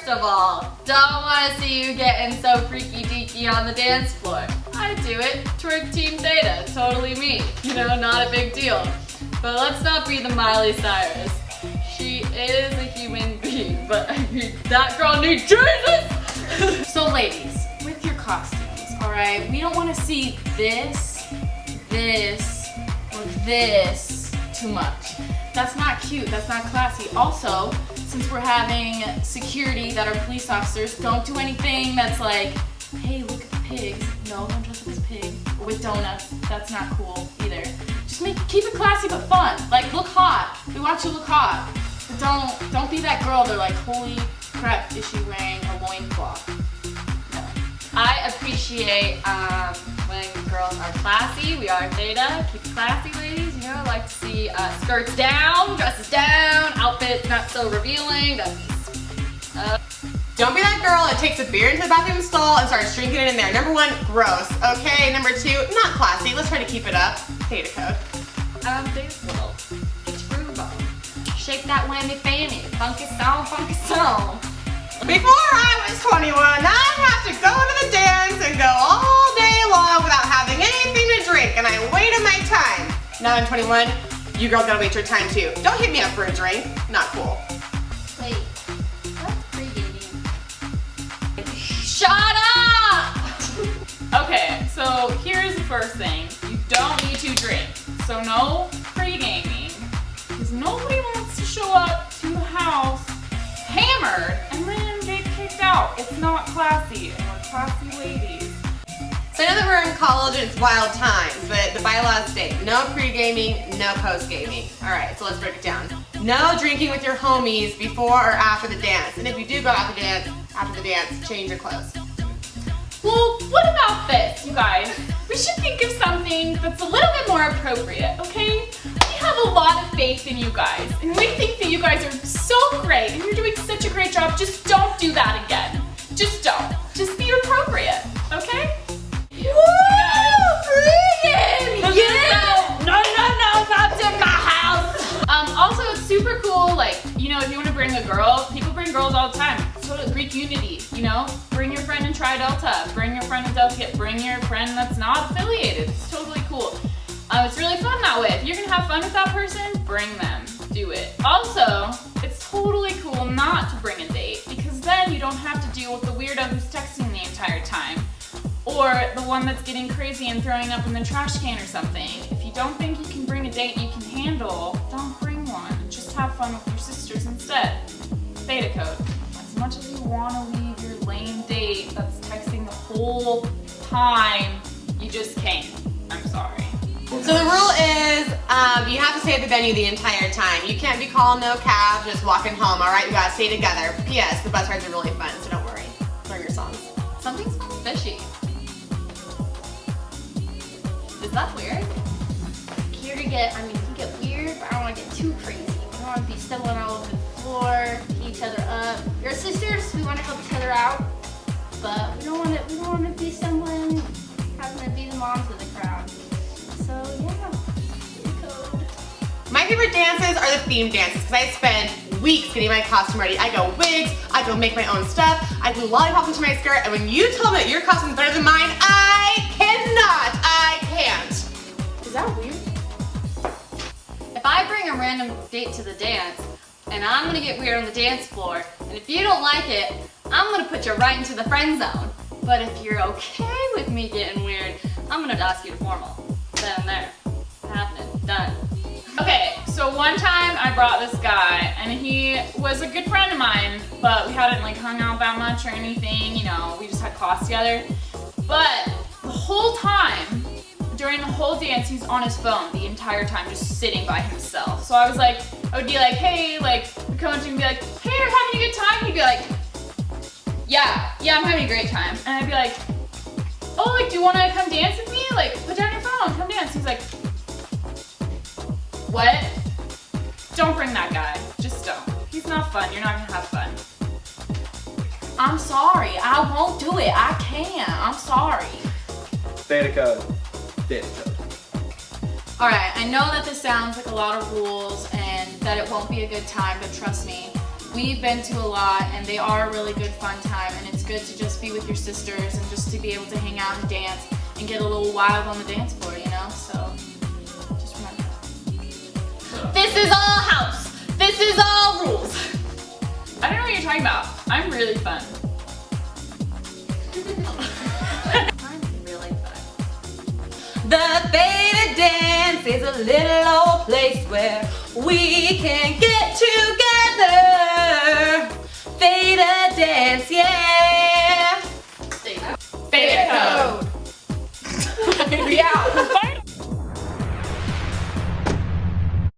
First of all, don't want to see you getting so freaky deaky on the dance floor. I do it. Twerk Team Theta. Totally me. You know, not a big deal. But let's not be the Miley Cyrus. She is a human being, but I mean, that girl needs Jesus! So ladies, with your costumes, alright? We don't want to see this, or this too much. That's not cute, that's not classy. Also, since we're having security that are police officers, don't do anything that's like, hey, look at the pigs. No, don't dress up as a pig. Or with donuts, that's not cool either. Just keep it classy but fun. Like, look hot. We want you to look hot. But don't be that girl. They're like, holy crap, is she wearing a loincloth? No. I appreciate when girls are classy. We are Theta. Keep it classy, ladies. You know, I like to see skirts down, dresses down, outfits not so revealing. Don't be that girl that takes a beer into the bathroom stall and starts drinking it in there. Number one, gross. Okay, number two, not classy. Let's try to keep it up. ThetaCode. Theta's little. Get your groove on. Shake that whammy fanny. Funky song, funky song. Before I was 21, I'd have to go to the dance and go all day long without having anything to drink, and I waited my time. Now I'm 21, you girls gotta wait your time too. Don't hit me up for a drink. Not cool. Wait, what's pre-dating? Shut up! Okay, so here's the first thing. You don't need to drink. So no pre-gaming. Because nobody wants to show up to the house hammered and then get kicked out. It's not classy, and we're classy ladies. So I know that we're in college and it's wild times, but the bylaws state no pre-gaming, no post-gaming. Alright, so let's break it down. No drinking with your homies before or after the dance. And if you do go after the dance, change your clothes. Well, what about this, you guys? We should think of something that's a little bit more appropriate, okay? We have a lot of faith in you guys, and we think that you guys are so great, and you're doing such a great job. Just don't do that again. Just don't. Just be appropriate, okay? Woo! Freaking! Yeah! No, not in my house! Also, it's super cool, like, you know, if you want to bring a girl, people bring girls all the time. So Greek unity, you know? Bring your friend in Tri Delta, bring your friend in Delta, bring your friend that's not affiliated. It's totally cool. It's really fun that way. If you're gonna have fun with that person, bring them. Do it. Also, it's totally cool not to bring a date, because then you don't have to deal with the weirdo who's texting the entire time, or the one that's getting crazy and throwing up in the trash can or something. If you don't think you can bring a date you can handle, don't bring one. Just have fun with your sisters instead. ThetaCode. As much as you want to leave your lame date that's texting the whole time, you just can't. I'm sorry. So the rule is you have to stay at the venue the entire time. You can't be calling no cab, just walking home, alright? You gotta stay together. P.S. The bus rides are really fun, so don't worry. Learn your songs. Something smells fishy. Is that weird? Here to get, I mean, it can get weird, but I don't want to get too crazy. We don't want to be stumbling all over the floor, pick each other up. We're sisters, we want to help each other out, but we don't want to be stumbling, having to be the moms of the crowd. So yeah, ThetaCode. My favorite dances are the theme dances because I spend weeks getting my costume ready. I go wigs, I go make my own stuff, I glue lollipops into my skirt, and when you tell me that your costume is better than mine, I can't. Is that weird? If I bring a random date to the dance, and I'm gonna get weird on the dance floor, and if you don't like it, I'm gonna put you right into the friend zone. But if you're okay with me getting weird, I'm gonna ask you to formal. Then there. Happening. Done. Okay, so one time I brought this guy, and he was a good friend of mine, but we hadn't like hung out that much or anything, you know, we just had class together. But the whole time, during the whole dance, he's on his phone the entire time, just sitting by himself. So I would be like, hey, like, we'd come up to him and be like, hey, you're having a good time? He'd be like, yeah, I'm having a great time. And I'd be like, oh, like, do you want to come dance with me? Like, put down your phone, come dance. He's like, what? Don't bring that guy. Just don't. He's not fun. You're not gonna have fun. I'm sorry. I won't do it. I can't. I'm sorry. ThetaCode. ThetaCode. Alright, I know that this sounds like a lot of rules and that it won't be a good time, but trust me, We've been to a lot, and they are a really good fun time, and it's good to just be with your sisters and just to be able to hang out and dance and get a little wild on the dance floor, you know? So, just remember that. This is all house. This is all rules. I don't know what you're talking about. I'm really fun. I'm really fun. The Theta dance is a little old place where we can get together. Theta dance, yeah. ThetaCode. Yeah.